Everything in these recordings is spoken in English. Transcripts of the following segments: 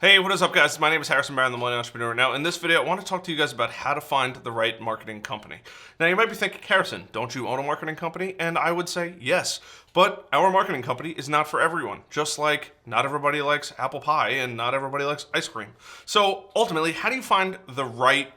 Hey, what is up, guys? My name is Harrison Barron, the Millennial Entrepreneur. Now, in this video, I want to talk to you guys about how to find the right marketing company. Now, you might be thinking, Harrison, don't you own a marketing company? And I would say yes, but our marketing company is not for everyone, just like not everybody likes apple pie and not everybody likes ice cream. So, ultimately, how do you find the right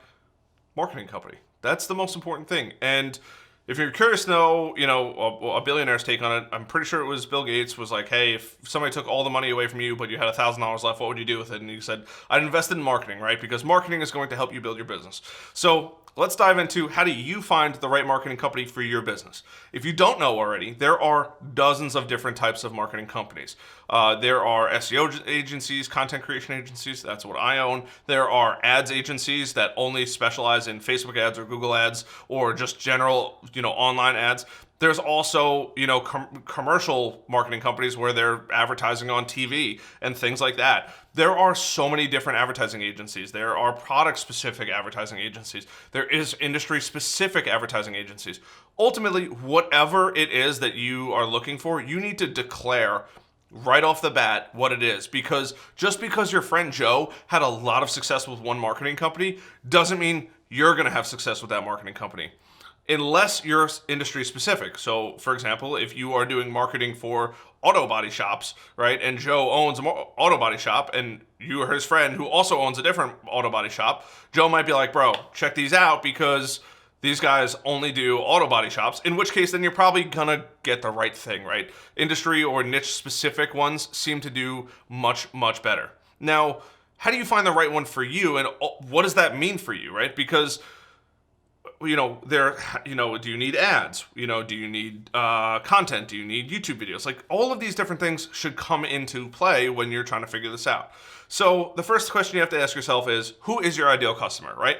marketing company? That's the most important thing. And if you're curious to know, a billionaire's take on it, I'm pretty sure it was Bill Gates was like, hey, if somebody took all the money away from you, but you had $1,000 left, what would you do with it? And he said, I'd invest in marketing, right? Because marketing is going to help you build your business. So let's dive into how do you find the right marketing company for your business. If you don't know already, there are dozens of different types of marketing companies. There are SEO agencies, content creation agencies, that's what I own. There are ads agencies that only specialize in Facebook ads or Google ads or just general, online ads. There's also, commercial marketing companies where they're advertising on TV and things like that. There are so many different advertising agencies. There are product-specific advertising agencies. There is industry-specific advertising agencies. Ultimately, whatever it is that you are looking for, you need to declare right off the bat what it is, because just because your friend Joe had a lot of success with one marketing company doesn't mean you're going to have success with that marketing company. Unless you're industry specific. So, for example, if you are doing marketing for auto body shops, right, and Joe owns an auto body shop and you are his friend who also owns a different auto body shop, Joe might be like, bro, check these out because these guys only do auto body shops, in which case then you're probably gonna get the right thing, right? Industry or niche specific ones seem to do much, much better. Now, how do you find the right one for you, and what does that mean for you, right? Because do you need ads? Do you need content? Do you need YouTube videos? Like, all of these different things should come into play when you're trying to figure this out. So the first question you have to ask yourself is, who is your ideal customer, right?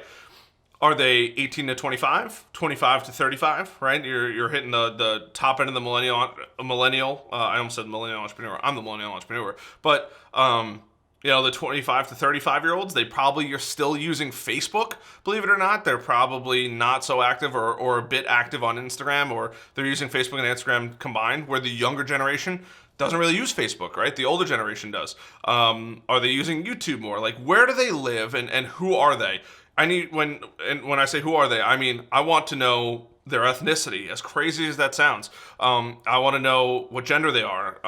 Are they 18 to 25, 25 to 35, right? You're hitting the top end of the millennial. I almost said millennial entrepreneur. I'm the millennial entrepreneur. But the 25 to 35-year-olds, they probably are still using Facebook, believe it or not. They're probably not so active or a bit active on Instagram, or they're using Facebook and Instagram combined, where the younger generation doesn't really use Facebook, right? The older generation does. Are they using YouTube more? Like, where do they live and who are they? When I say who are they, I mean, I want to know their ethnicity, as crazy as that sounds. I want to know what gender they are.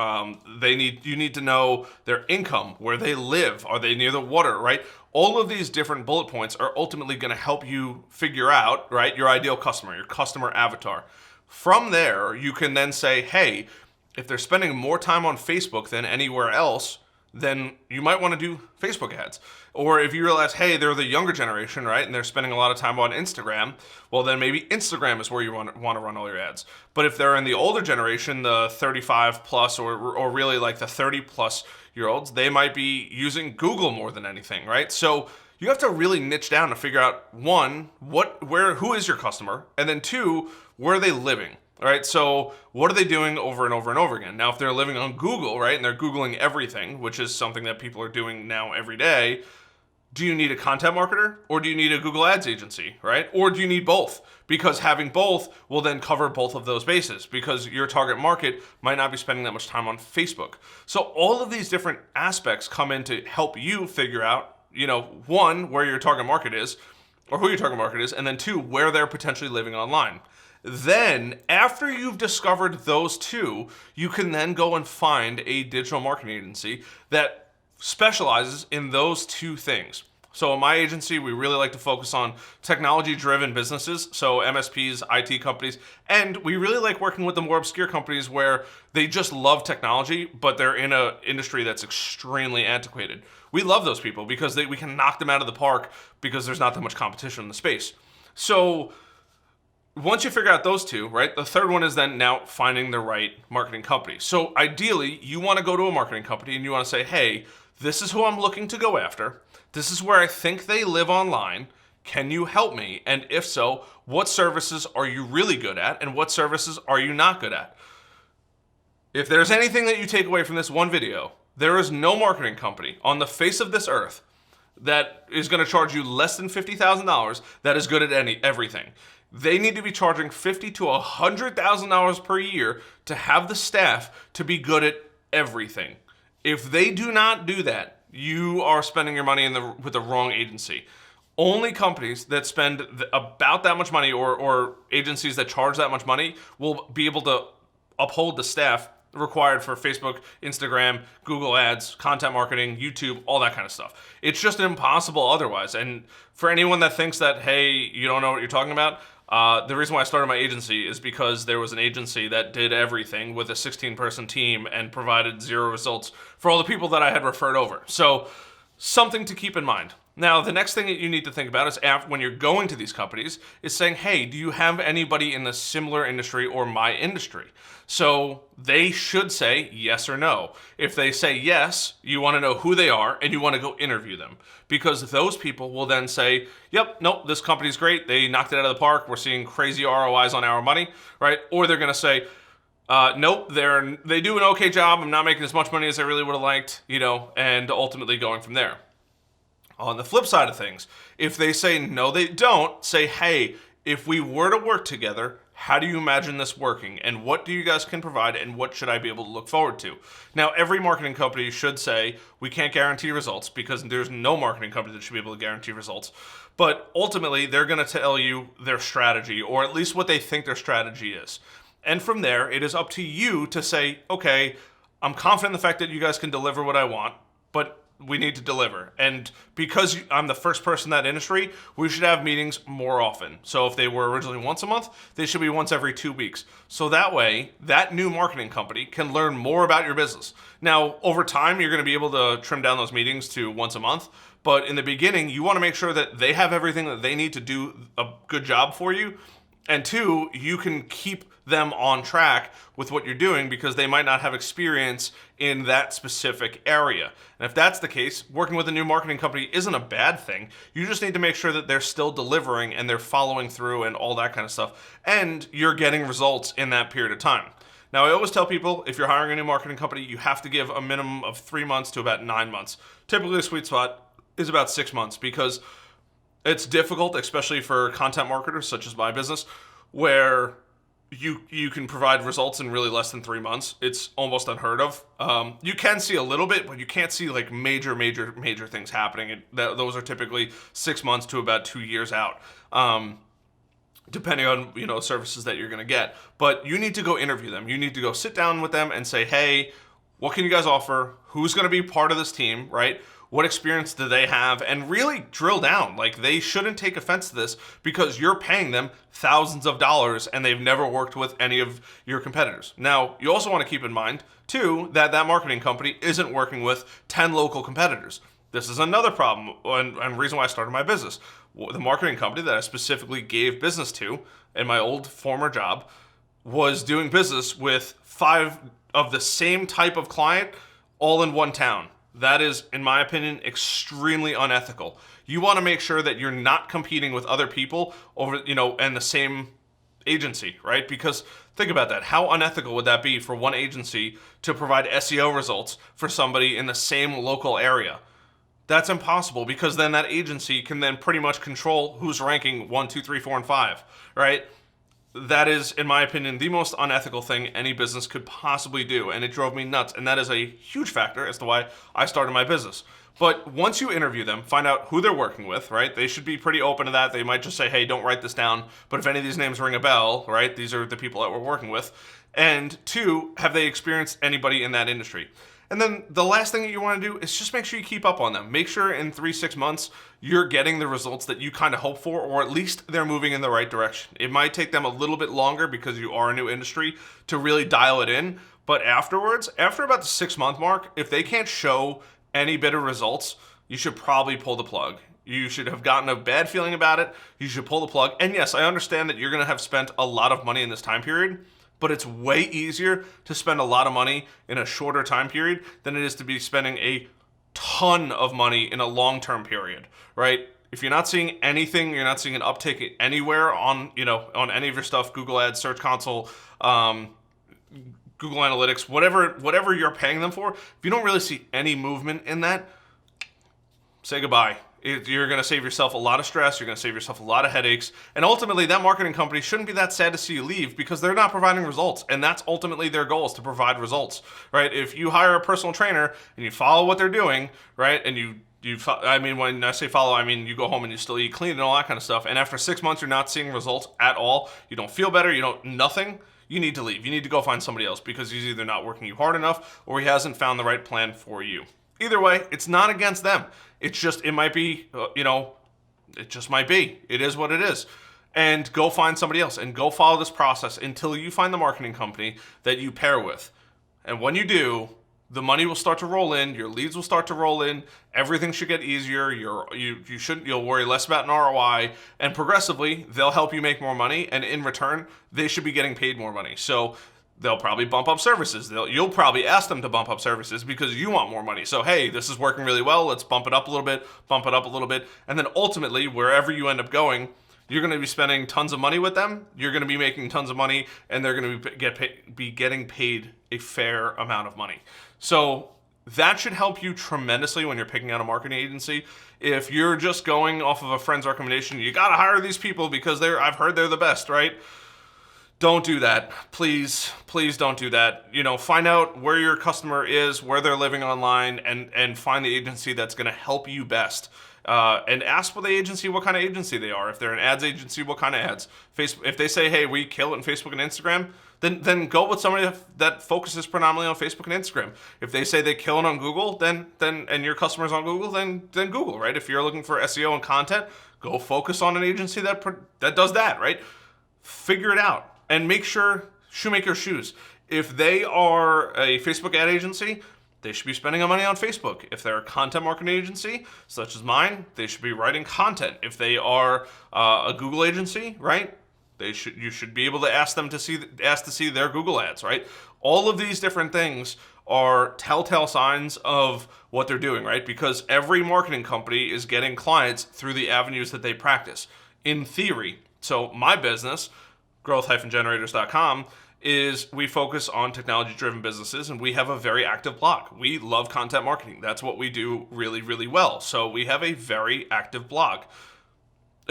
You need to know their income, where they live. Are they near the water, right? All of these different bullet points are ultimately going to help you figure out, right, your ideal customer, your customer avatar. From there, you can then say, hey, if they're spending more time on Facebook than anywhere else, then you might want to do Facebook ads. Or if you realize, hey, they're the younger generation, right, and they're spending a lot of time on Instagram, well, then maybe Instagram is where you want to run all your ads. But if they're in the older generation, the 35 plus or really like the 30 plus year olds, they might be using Google more than anything, right? So you have to really niche down to figure out, one, who is your customer, and then two, where are they living? All right, so what are they doing over and over and over again? Now, if they're living on Google, right, and they're Googling everything, which is something that people are doing now every day, do you need a content marketer or do you need a Google Ads agency, right? Or do you need both? Because having both will then cover both of those bases, because your target market might not be spending that much time on Facebook. So all of these different aspects come in to help you figure out, one, where your target market is, or who your target market is, and then two, where they're potentially living online. Then, after you've discovered those two, you can then go and find a digital marketing agency that specializes in those two things. So in my agency, we really like to focus on technology-driven businesses, so MSPs, IT companies, and we really like working with the more obscure companies where they just love technology, but they're in an industry that's extremely antiquated. We love those people because we can knock them out of the park because there's not that much competition in the space. So once you figure out those two, right, the third one is then now finding the right marketing company. So ideally, you want to go to a marketing company and you want to say, hey, this is who I'm looking to go after. This is where I think they live online. Can you help me? And if so, what services are you really good at and what services are you not good at? If there's anything that you take away from this one video, there is no marketing company on the face of this earth that is going to charge you less than $50,000 that is good at everything. They need to be charging $50,000 to $100,000 per year to have the staff to be good at everything. If they do not do that, you are spending your money with the wrong agency. Only companies that spend about that much money, or agencies that charge that much money, will be able to uphold the staff required for Facebook, Instagram, Google Ads, content marketing, YouTube, all that kind of stuff. It's just impossible otherwise. And for anyone that thinks that, hey, you don't know what you're talking about, the reason why I started my agency is because there was an agency that did everything with a 16-person team and provided zero results for all the people that I had referred over. So something to keep in mind. Now, the next thing that you need to think about is when you're going to these companies is saying, hey, do you have anybody in the similar industry or my industry? So they should say yes or no. If they say yes, you want to know who they are and you want to go interview them, because those people will then say, yep, nope, this company's great. They knocked it out of the park. We're seeing crazy ROIs on our money, right? Or they're going to say, nope, they do an okay job. I'm not making as much money as I really would have liked, and ultimately going from there. On the flip side of things, if they say no, they don't, say, hey, if we were to work together, how do you imagine this working? And what do you guys can provide? And what should I be able to look forward to? Now, every marketing company should say, we can't guarantee results, because there's no marketing company that should be able to guarantee results. But ultimately, they're going to tell you their strategy, or at least what they think their strategy is. And from there, it is up to you to say, okay, I'm confident in the fact that you guys can deliver what I want, but we need to deliver. And because I'm the first person in that industry, we should have meetings more often. So if they were originally once a month, they should be once every 2 weeks. So that way, that new marketing company can learn more about your business. Now, over time, you're going to be able to trim down those meetings to once a month. But in the beginning, you want to make sure that they have everything that they need to do a good job for you. And two, you can keep them on track with what you're doing, because they might not have experience in that specific area. And if that's the case, working with a new marketing company isn't a bad thing. You just need to make sure that they're still delivering and they're following through and all that kind of stuff, and you're getting results in that period of time. Now, I always tell people, if you're hiring a new marketing company, you have to give a minimum of 3 months to about 9 months. Typically, the sweet spot is about 6 months, because it's difficult, especially for content marketers such as my business, where you can provide results in really less than 3 months. It's almost unheard of. You can see a little bit, but you can't see like major things happening. Those are typically 6 months to about 2 years out, depending on services that you're going to get. But you need to go interview them. You need to go sit down with them and say, hey, what can you guys offer? Who's going to be part of this team, right? What experience do they have? And really drill down. Like, they shouldn't take offense to this, because you're paying them thousands of dollars and they've never worked with any of your competitors. Now, you also want to keep in mind, too, that marketing company isn't working with 10 local competitors. This is another problem and reason why I started my business. The marketing company that I specifically gave business to in my old former job was doing business with 5 of the same type of client all in one town. That is, in my opinion, extremely unethical. You want to make sure that you're not competing with other people over, and the same agency, right? Because think about that. How unethical would that be for one agency to provide SEO results for somebody in the same local area? That's impossible, because then that agency can then pretty much control who's ranking 1, 2, 3, 4, and 5, right? That is, in my opinion, the most unethical thing any business could possibly do, and it drove me nuts, and that is a huge factor as to why I started my business. But once you interview them, find out who they're working with, right? They should be pretty open to that. They might just say, hey, don't write this down, but if any of these names ring a bell, right, these are the people that we're working with. And 2, have they experienced anybody in that industry? And then the last thing that you want to do is just make sure you keep up on them. Make sure in 3-6 months you're getting the results that you kind of hope for, or at least they're moving in the right direction. It might take them a little bit longer because you are a new industry to really dial it in. But afterwards, after about the 6-month mark, if they can't show any bit of results, you should probably pull the plug. You should have gotten a bad feeling about it. You should pull the plug. And yes, I understand that you're going to have spent a lot of money in this time period, but it's way easier to spend a lot of money in a shorter time period than it is to be spending a ton of money in a long-term period, right? If you're not seeing anything, you're not seeing an uptick anywhere on any of your stuff, Google Ads, Search Console, Google Analytics, whatever you're paying them for, if you don't really see any movement in that, say goodbye. You're going to save yourself a lot of stress. You're going to save yourself a lot of headaches. And ultimately, that marketing company shouldn't be that sad to see you leave because they're not providing results. And that's ultimately their goal, is to provide results, right? If you hire a personal trainer and you follow what they're doing, right? And I mean, when I say follow, I mean you go home and you still eat clean and all that kind of stuff. And after 6 months, you're not seeing results at all. You don't feel better. Nothing. You need to leave. You need to go find somebody else because he's either not working you hard enough or he hasn't found the right plan for you. Either way, it's not against them. It's just, it might be, it just might be. It is what it is. And go find somebody else and go follow this process until you find the marketing company that you pair with. And when you do, the money will start to roll in, your leads will start to roll in, everything should get easier, you'll worry less about an ROI, and progressively, they'll help you make more money, and in return, they should be getting paid more money. So they'll probably bump up services. You'll probably ask them to bump up services because you want more money. So, hey, this is working really well, let's bump it up a little bit, and then ultimately, wherever you end up going, you're going to be spending tons of money with them, you're going to be making tons of money, and they're going to be getting paid a fair amount of money. So that should help you tremendously when you're picking out a marketing agency. If you're just going off of a friend's recommendation, you got to hire these people because I've heard they're the best, right? Don't do that. Please don't do that. Find out where your customer is, where they're living online, and find the agency that's going to help you best. And ask for the agency what kind of agency they are. If they're an ads agency, what kind of ads? If they say, hey, we kill it in Facebook and Instagram, then go with somebody that focuses predominantly on Facebook and Instagram. If they say they kill it on Google, then and your customer's on Google, then Google, right? If you're looking for SEO and content, go focus on an agency that does that, right? Figure it out and make sure, shoemaker shoes. If they are a Facebook ad agency, they should be spending money on Facebook. If they're a content marketing agency, such as mine, they should be writing content. If they are a Google agency, right, you should be able to ask to see their Google ads, right? All of these different things are telltale signs of what they're doing, right? Because every marketing company is getting clients through the avenues that they practice. In theory, so my business, growth-generators.com, is we focus on technology-driven businesses, and we have a very active blog. We love content marketing. That's what we do really, really well. So we have a very active blog.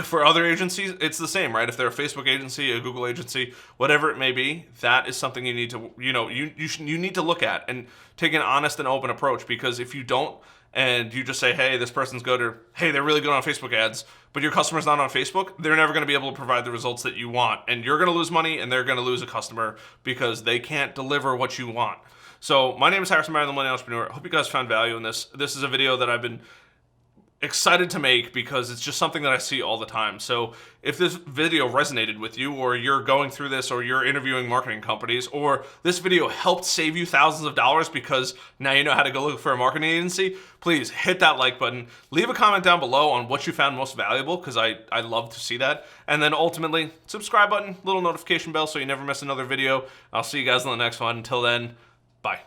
For other agencies, it's the same, right? If they're a Facebook agency, a Google agency, whatever it may be, that is something you need to, you need to look at and take an honest and open approach. Because if you don't, and you just say, hey, this person's good, hey, they're really good on Facebook ads, but your customer's not on Facebook, they're never going to be able to provide the results that you want. And you're going to lose money, and they're going to lose a customer because they can't deliver what you want. So my name is Harrison Meyer, the Millennial Entrepreneur. I hope you guys found value in this. This is a video that I've been excited to make because it's just something that I see all the time. So if this video resonated with you, or you're going through this, or you're interviewing marketing companies, or this video helped save you thousands of dollars because now you know how to go look for a marketing agency, please hit that like button. Leave a comment down below on what you found most valuable, because I love to see that. And then ultimately, subscribe button, little notification bell so you never miss another video. I'll see you guys in the next one. Until then, bye.